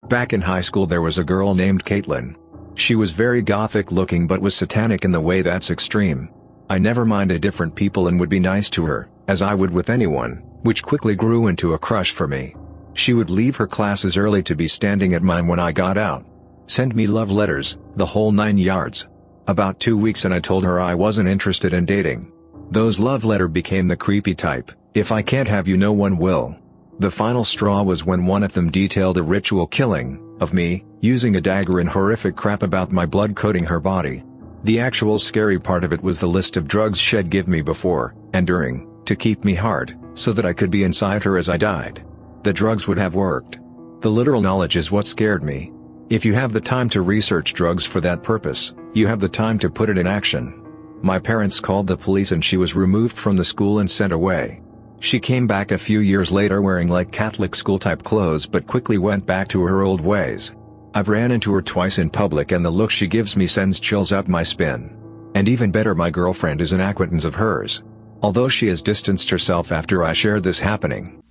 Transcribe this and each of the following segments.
Back in high school there was a girl named Caitlin. She was very gothic looking but was satanic in the way that's extreme. I never minded different people and would be nice to her, as I would with anyone, which quickly grew into a crush for me. She would leave her classes early to be standing at mine when I got out. Send me love letters, the whole 9 yards. About 2 weeks and I told her I wasn't interested in dating. Those love letter became the creepy type, if I can't have you no one will. The final straw was when one of them detailed a ritual killing of me, using a dagger and horrific crap about my blood coating her body. The actual scary part of it was the list of drugs she'd give me before and during, to keep me hard, so that I could be inside her as I died. The drugs would have worked. The literal knowledge is what scared me. If you have the time to research drugs for that purpose, you have the time to put it in action. My parents called the police and she was removed from the school and sent away. She came back a few years later wearing like Catholic school-type clothes but quickly went back to her old ways. I've ran into her twice in public and the look she gives me sends chills up my spine. And even better, my girlfriend is an acquaintance of hers. Although she has distanced herself after I shared this happening.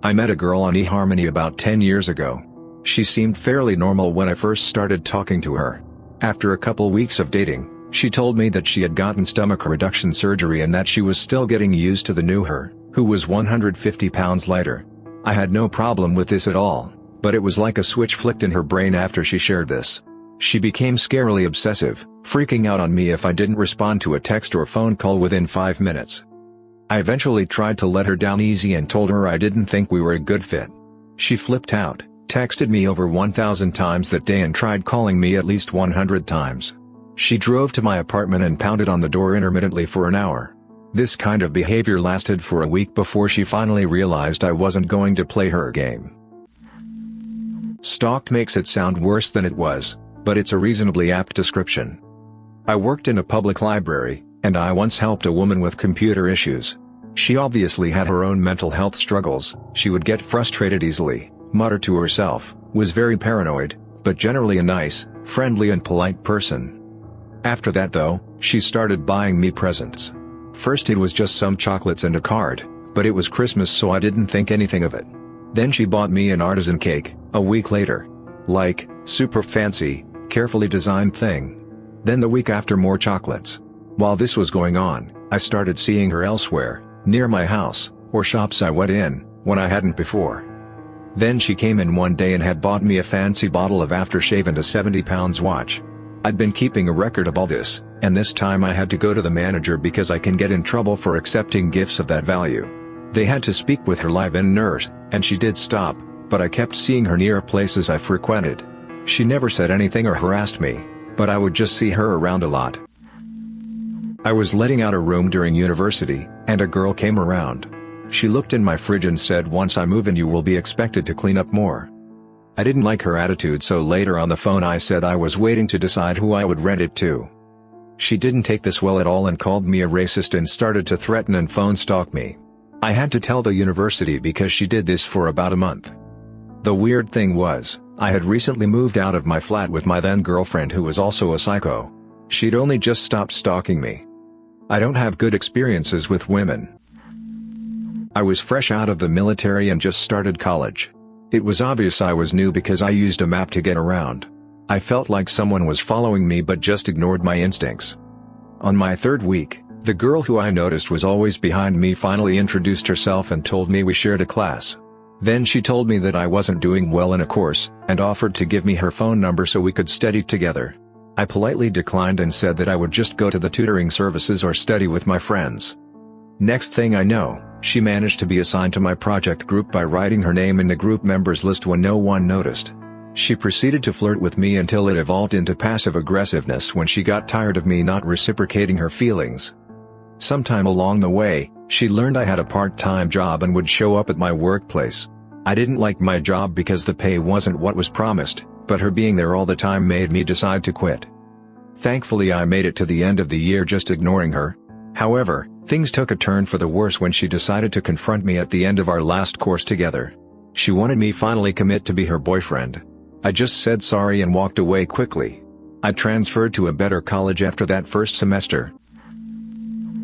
I met a girl on eHarmony about 10 years ago. She seemed fairly normal when I first started talking to her. After a couple weeks of dating, she told me that she had gotten stomach reduction surgery and that she was still getting used to the new her, who was 150 pounds lighter. I had no problem with this at all, but it was like a switch flicked in her brain after she shared this. She became scarily obsessive, freaking out on me if I didn't respond to a text or phone call within 5 minutes. I eventually tried to let her down easy and told her I didn't think we were a good fit. She flipped out, texted me over 1,000 times that day and tried calling me at least 100 times. She drove to my apartment and pounded on the door intermittently for an hour. This kind of behavior lasted for a week before she finally realized I wasn't going to play her game. Stalked makes it sound worse than it was, but it's a reasonably apt description. I worked in a public library, and I once helped a woman with computer issues. She obviously had her own mental health struggles. She would get frustrated easily, mutter to herself, was very paranoid, but generally a nice, friendly and polite person. After that though, she started buying me presents. First it was just some chocolates and a card, but it was Christmas so I didn't think anything of it. Then she bought me an artisan cake, a week later. Like, super fancy, carefully designed thing. Then the week after more chocolates. While this was going on, I started seeing her elsewhere, near my house, or shops I went in, when I hadn't before. Then she came in one day and had bought me a fancy bottle of aftershave and a 70-pound watch. I'd been keeping a record of all this, and this time I had to go to the manager because I can get in trouble for accepting gifts of that value. They had to speak with her live-in nurse, and she did stop, but I kept seeing her near places I frequented. She never said anything or harassed me, but I would just see her around a lot. I was letting out a room during university, and a girl came around. She looked in my fridge and said once I move in you will be expected to clean up more. I didn't like her attitude so later on the phone I said I was waiting to decide who I would rent it to. She didn't take this well at all and called me a racist and started to threaten and phone stalk me. I had to tell the university because she did this for about a month. The weird thing was, I had recently moved out of my flat with my then girlfriend who was also a psycho. She'd only just stopped stalking me. I don't have good experiences with women. I was fresh out of the military and just started college. It was obvious I was new because I used a map to get around. I felt like someone was following me but just ignored my instincts. On my third week, the girl who I noticed was always behind me finally introduced herself and told me we shared a class. Then she told me that I wasn't doing well in a course, and offered to give me her phone number so we could study together. I politely declined and said that I would just go to the tutoring services or study with my friends. Next thing I know, she managed to be assigned to my project group by writing her name in the group members list when no one noticed. She proceeded to flirt with me until it evolved into passive aggressiveness when she got tired of me not reciprocating her feelings. Sometime along the way, she learned I had a part-time job and would show up at my workplace. I didn't like my job because the pay wasn't what was promised, but her being there all the time made me decide to quit. Thankfully I made it to the end of the year just ignoring her. However, things took a turn for the worse when she decided to confront me at the end of our last course together. She wanted me finally commit to be her boyfriend. I just said sorry and walked away quickly. I transferred to a better college after that first semester.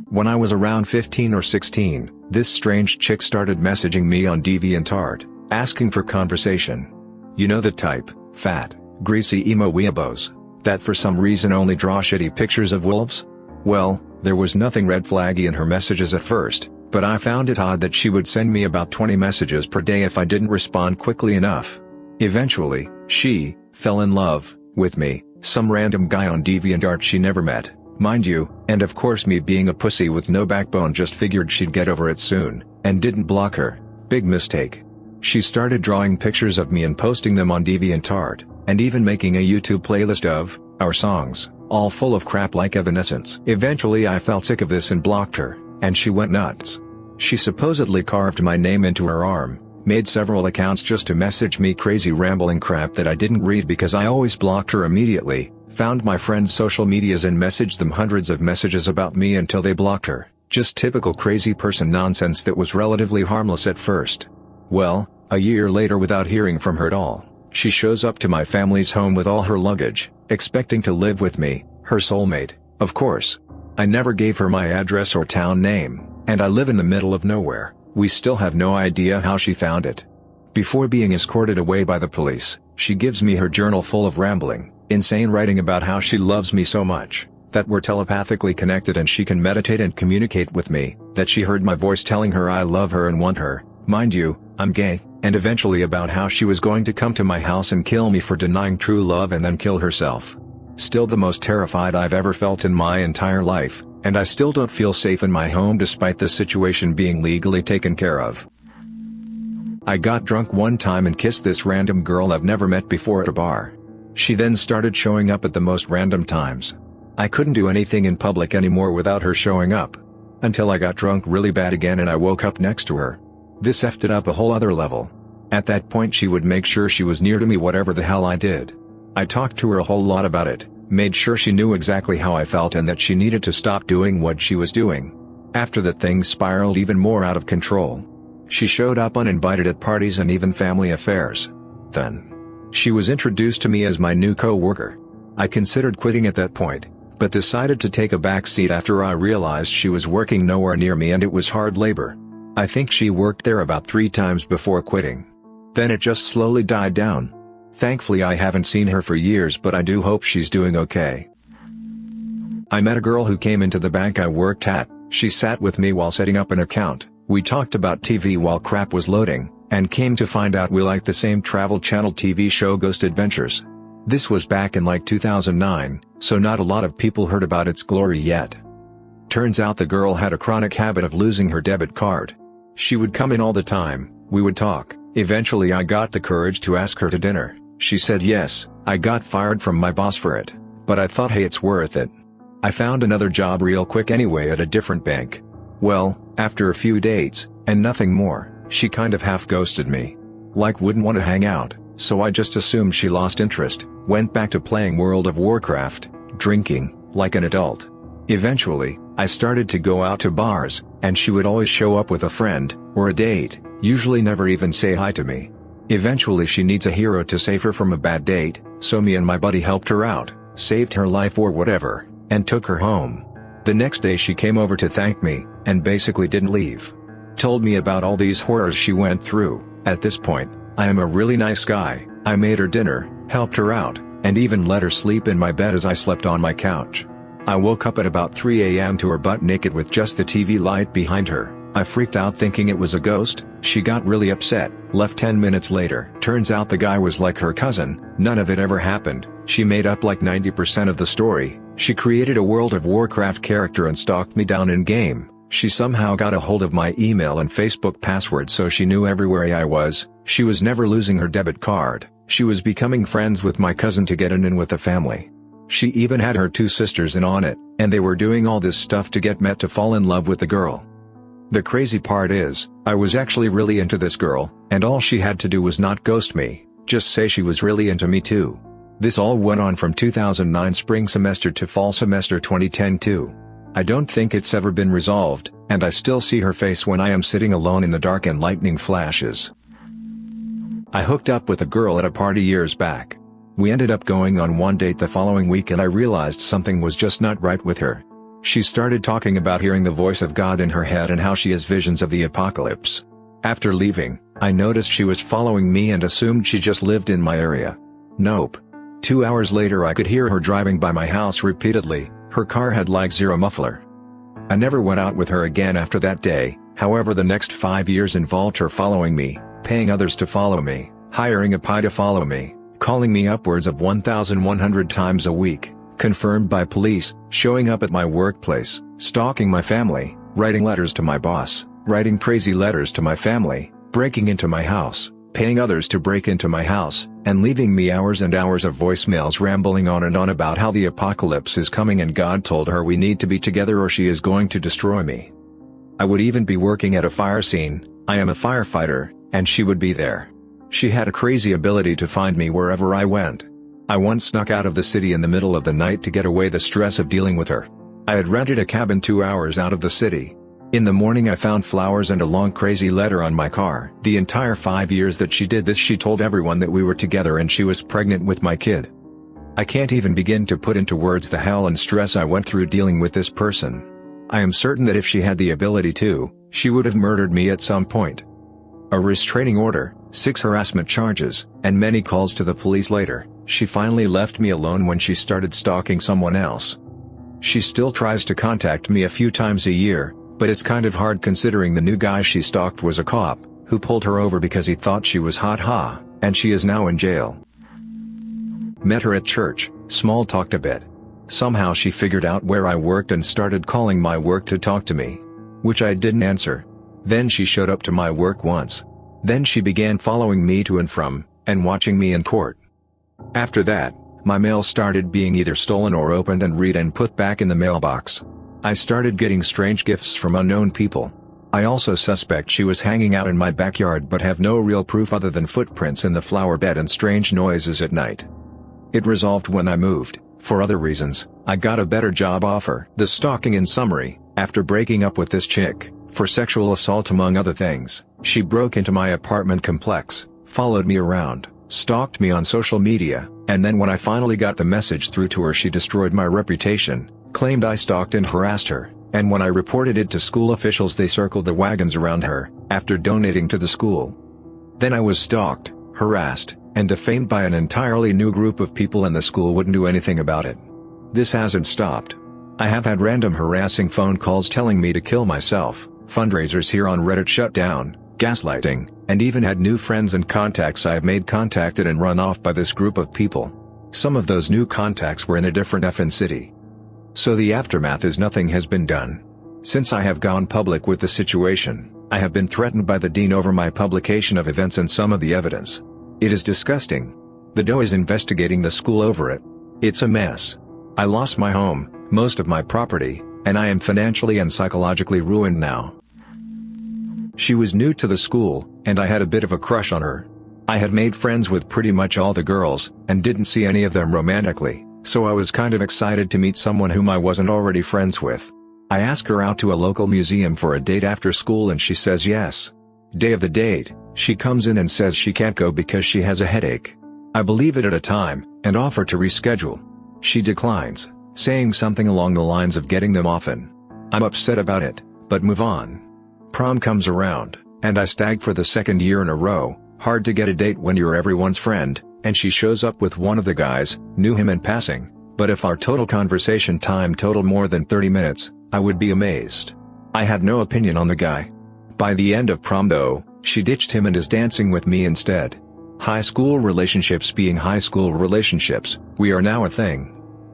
When I was around 15 or 16, this strange chick started messaging me on Deviantart, asking for conversation. You know the type, fat, greasy emo weeaboos, that for some reason only draw shitty pictures of wolves? Well, there was nothing red flaggy in her messages at first, but I found it odd that she would send me about 20 messages per day if I didn't respond quickly enough. Eventually, she fell in love with me, some random guy on Deviantart she never met, mind you, and of course me being a pussy with no backbone just figured she'd get over it soon, and didn't block her. Big mistake. She started drawing pictures of me and posting them on Deviantart, and even making a YouTube playlist of our songs, all full of crap like Evanescence. Eventually I felt sick of this and blocked her, and she went nuts. She supposedly carved my name into her arm, made several accounts just to message me crazy rambling crap that I didn't read because I always blocked her immediately, found my friends' social medias and messaged them hundreds of messages about me until they blocked her. Just typical crazy person nonsense that was relatively harmless at first. Well, a year later without hearing from her at all, she shows up to my family's home with all her luggage, expecting to live with me, her soulmate, of course. I never gave her my address or town name, and I live in the middle of nowhere. We still have no idea how she found it. Before being escorted away by the police, she gives me her journal full of rambling, insane writing about how she loves me so much, that we're telepathically connected and she can meditate and communicate with me, that she heard my voice telling her I love her and want her, mind you, I'm gay, and eventually about how she was going to come to my house and kill me for denying true love and then kill herself. Still the most terrified I've ever felt in my entire life, and I still don't feel safe in my home despite the situation being legally taken care of. I got drunk one time and kissed this random girl I've never met before at a bar. She then started showing up at the most random times. I couldn't do anything in public anymore without her showing up. Until I got drunk really bad again and I woke up next to her. This effed it up a whole other level. At that point she would make sure she was near to me whatever the hell I did. I talked to her a whole lot about it, made sure she knew exactly how I felt and that she needed to stop doing what she was doing. After that things spiraled even more out of control. She showed up uninvited at parties and even family affairs. Then, she was introduced to me as my new co-worker. I considered quitting at that point, but decided to take a back seat after I realized she was working nowhere near me and it was hard labor. I think she worked there about 3 times before quitting. Then it just slowly died down. Thankfully I haven't seen her for years but I do hope she's doing okay. I met a girl who came into the bank I worked at. She sat with me while setting up an account, we talked about TV while crap was loading, and came to find out we liked the same Travel Channel TV show Ghost Adventures. This was back in like 2009, so not a lot of people heard about its glory yet. Turns out the girl had a chronic habit of losing her debit card. She would come in all the time, we would talk, eventually I got the courage to ask her to dinner. She said yes. I got fired from my boss for it, but I thought hey it's worth it. I found another job real quick anyway at a different bank. Well, after a few dates, and nothing more, she kind of half ghosted me. Like wouldn't want to hang out, so I just assumed she lost interest, went back to playing World of Warcraft, drinking, like an adult. Eventually, I started to go out to bars, and she would always show up with a friend, or a date, usually never even say hi to me. Eventually she needs a hero to save her from a bad date, so me and my buddy helped her out, saved her life or whatever, and took her home. The next day she came over to thank me, and basically didn't leave. Told me about all these horrors she went through. At this point, I am a really nice guy. I made her dinner, helped her out, and even let her sleep in my bed as I slept on my couch. I woke up at about 3 a.m. to her butt naked with just the TV light behind her. I freaked out thinking it was a ghost. She got really upset, left 10 minutes later. Turns out the guy was like her cousin, none of it ever happened. She made up like 90% of the story. She created a World of Warcraft character and stalked me down in game. She somehow got a hold of my email and Facebook password so she knew everywhere I was. She was never losing her debit card. She was becoming friends with my cousin to get in with the family. She even had her 2 sisters in on it, and they were doing all this stuff to get Met to fall in love with the girl. The crazy part is, I was actually really into this girl, and all she had to do was not ghost me, just say she was really into me too. This all went on from 2009 spring semester to fall semester 2010 too. I don't think it's ever been resolved, and I still see her face when I am sitting alone in the dark and lightning flashes. I hooked up with a girl at a party years back. We ended up going on one date the following week and I realized something was just not right with her. She started talking about hearing the voice of God in her head and how she has visions of the apocalypse. After leaving, I noticed she was following me and assumed she just lived in my area. Nope. 2 hours later I could hear her driving by my house repeatedly. Her car had like zero muffler. I never went out with her again after that day. However, the next 5 years involved her following me, paying others to follow me, hiring a PI to follow me, calling me upwards of 1,100 times a week, confirmed by police, showing up at my workplace, stalking my family, writing letters to my boss, writing crazy letters to my family, breaking into my house, paying others to break into my house, and leaving me hours and hours of voicemails rambling on and on about how the apocalypse is coming and God told her we need to be together or she is going to destroy me. I would even be working at a fire scene, I am a firefighter, and she would be there. She had a crazy ability to find me wherever I went. I once snuck out of the city in the middle of the night to get away the stress of dealing with her. I had rented a cabin 2 hours out of the city. In the morning I found flowers and a long crazy letter on my car. The entire 5 years that she did this she told everyone that we were together and she was pregnant with my kid. I can't even begin to put into words the hell and stress I went through dealing with this person. I am certain that if she had the ability to, she would have murdered me at some point. A restraining order, 6 harassment charges, and many calls to the police later, she finally left me alone when she started stalking someone else. She still tries to contact me a few times a year, but it's kind of hard considering the new guy she stalked was a cop, who pulled her over because he thought she was hot, and she is now in jail. Met her at church, small talked a bit. Somehow she figured out where I worked and started calling my work to talk to me. Which I didn't answer. Then she showed up to my work once. Then she began following me to and from, and watching me in court. After that, my mail started being either stolen or opened and read and put back in the mailbox. I started getting strange gifts from unknown people. I also suspect she was hanging out in my backyard but have no real proof other than footprints in the flower bed and strange noises at night. It resolved when I moved. For other reasons, I got a better job offer. The stalking in summary, after breaking up with this chick, for sexual assault among other things, she broke into my apartment complex, followed me around, stalked me on social media, and then when I finally got the message through to her she destroyed my reputation, claimed I stalked and harassed her, and when I reported it to school officials they circled the wagons around her, after donating to the school. Then I was stalked, harassed, and defamed by an entirely new group of people and the school wouldn't do anything about it. This hasn't stopped. I have had random harassing phone calls telling me to kill myself, fundraisers here on Reddit shut down, gaslighting, and even had new friends and contacts I have made contacted and run off by this group of people. Some of those new contacts were in a different effing city. So the aftermath is nothing has been done. Since I have gone public with the situation, I have been threatened by the dean over my publication of events and some of the evidence. It is disgusting. The DOE is investigating the school over it. It's a mess. I lost my home, most of my property, and I am financially and psychologically ruined now. She was new to the school, and I had a bit of a crush on her. I had made friends with pretty much all the girls, and didn't see any of them romantically. So I was kind of excited to meet someone whom I wasn't already friends with. I ask her out to a local museum for a date after school and she says yes. Day of the date, she comes in and says she can't go because she has a headache. I believe it at a time, and offer to reschedule. She declines, saying something along the lines of getting them often. I'm upset about it, but move on. Prom comes around, and I stag for the 2nd year in a row. Hard to get a date when you're everyone's friend. And she shows up with one of the guys, knew him in passing, but if our total conversation time totaled more than 30 minutes, I would be amazed. I had no opinion on the guy. By the end of prom though, she ditched him and is dancing with me instead. High school relationships being high school relationships, we are now a thing.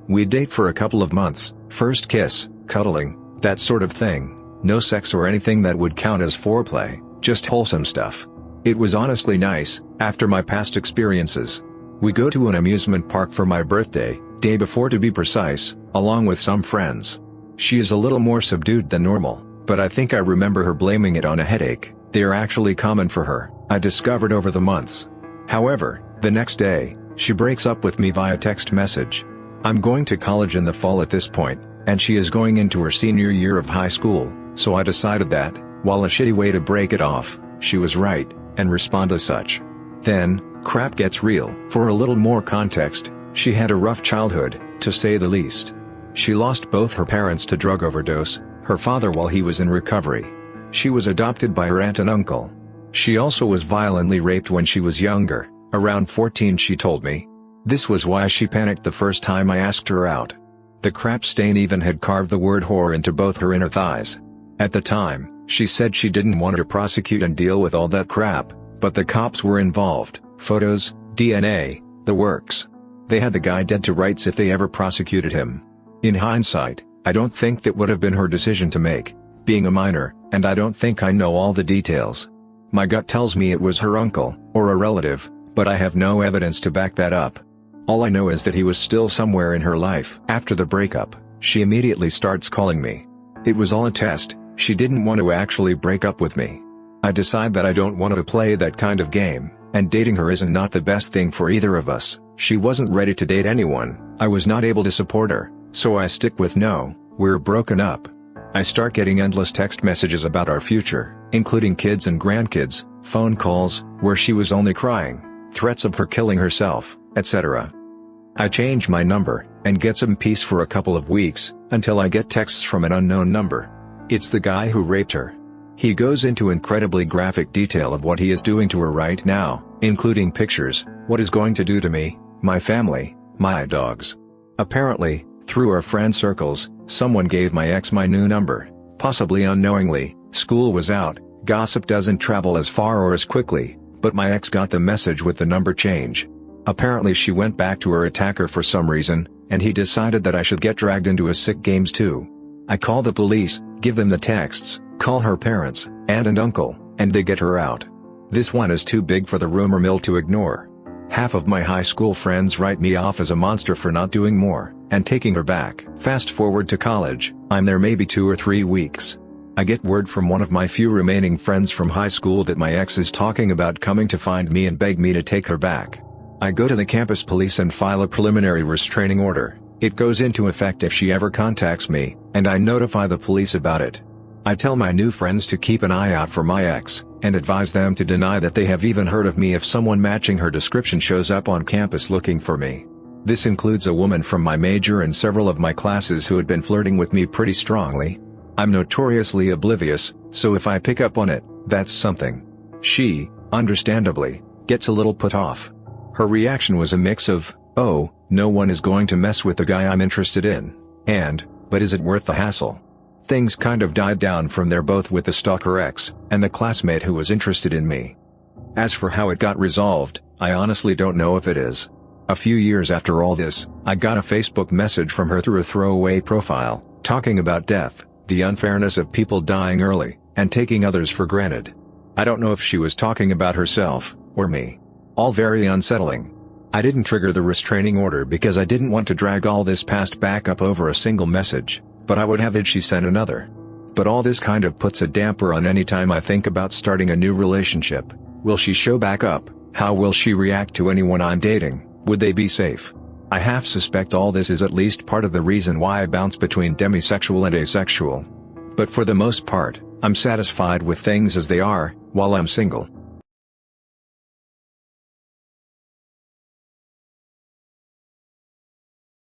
We date for a couple of months, first kiss, cuddling, that sort of thing, no sex or anything that would count as foreplay, just wholesome stuff. It was honestly nice, after my past experiences. We go to an amusement park for my birthday, day before to be precise, along with some friends. She is a little more subdued than normal, but I think I remember her blaming it on a headache. They are actually common for her, I discovered over the months. However, the next day, she breaks up with me via text message. I'm going to college in the fall at this point, and she is going into her senior year of high school, so I decided that, while a shitty way to break it off, she was right, and respond as such. Then, crap gets real. For a little more context, she had a rough childhood, to say the least. She lost both her parents to drug overdose, her father while he was in recovery. She was adopted by her aunt and uncle. She also was violently raped when she was younger, around 14 she told me. This was why she panicked the first time I asked her out. The crap stain even had carved the word whore into both her inner thighs. At the time, she said she didn't want to prosecute and deal with all that crap, but the cops were involved, photos, DNA, the works. They had the guy dead to rights if they ever prosecuted him. In hindsight, I don't think that would have been her decision to make, being a minor, and I don't think I know all the details. My gut tells me it was her uncle, or a relative, but I have no evidence to back that up. All I know is that he was still somewhere in her life. After the breakup, she immediately starts calling me. It was all a test, she didn't want to actually break up with me. I decide that I don't want to play that kind of game, and dating her isn't not the best thing for either of us. She wasn't ready to date anyone, I was not able to support her, so I stick with no, we're broken up. I start getting endless text messages about our future, including kids and grandkids, phone calls, where she was only crying, threats of her killing herself, etc. I change my number, and get some peace for a couple of weeks, until I get texts from an unknown number. It's the guy who raped her. He goes into incredibly graphic detail of what he is doing to her right now, including pictures, what he's going to do to me, my family, my dogs. Apparently, through our friend circles, someone gave my ex my new number, possibly unknowingly. School was out, gossip doesn't travel as far or as quickly, but my ex got the message with the number change. Apparently she went back to her attacker for some reason, and he decided that I should get dragged into his sick games too. I call the police, give them the texts, call her parents, aunt and uncle, and they get her out. This one is too big for the rumor mill to ignore. Half of my high school friends write me off as a monster for not doing more, and taking her back. Fast forward to college, I'm there maybe 2 or 3 weeks. I get word from one of my few remaining friends from high school that my ex is talking about coming to find me and beg me to take her back. I go to the campus police and file a preliminary restraining order. It goes into effect if she ever contacts me, and I notify the police about it. I tell my new friends to keep an eye out for my ex, and advise them to deny that they have even heard of me if someone matching her description shows up on campus looking for me. This includes a woman from my major and several of my classes who had been flirting with me pretty strongly. I'm notoriously oblivious, so if I pick up on it, that's something. She, understandably, gets a little put off. Her reaction was a mix of, oh, no one is going to mess with the guy I'm interested in, and, but is it worth the hassle? Things kind of died down from there, both with the stalker ex, and the classmate who was interested in me. As for how it got resolved, I honestly don't know if it is. A few years after all this, I got a Facebook message from her through a throwaway profile, talking about death, the unfairness of people dying early, and taking others for granted. I don't know if she was talking about herself, or me. All very unsettling. I didn't trigger the restraining order because I didn't want to drag all this past back up over a single message, but I would have if she sent another. But all this kind of puts a damper on any time I think about starting a new relationship. Will she show back up? How will she react to anyone I'm dating? Would they be safe? I half suspect all this is at least part of the reason why I bounce between demisexual and asexual. But for the most part, I'm satisfied with things as they are, while I'm single.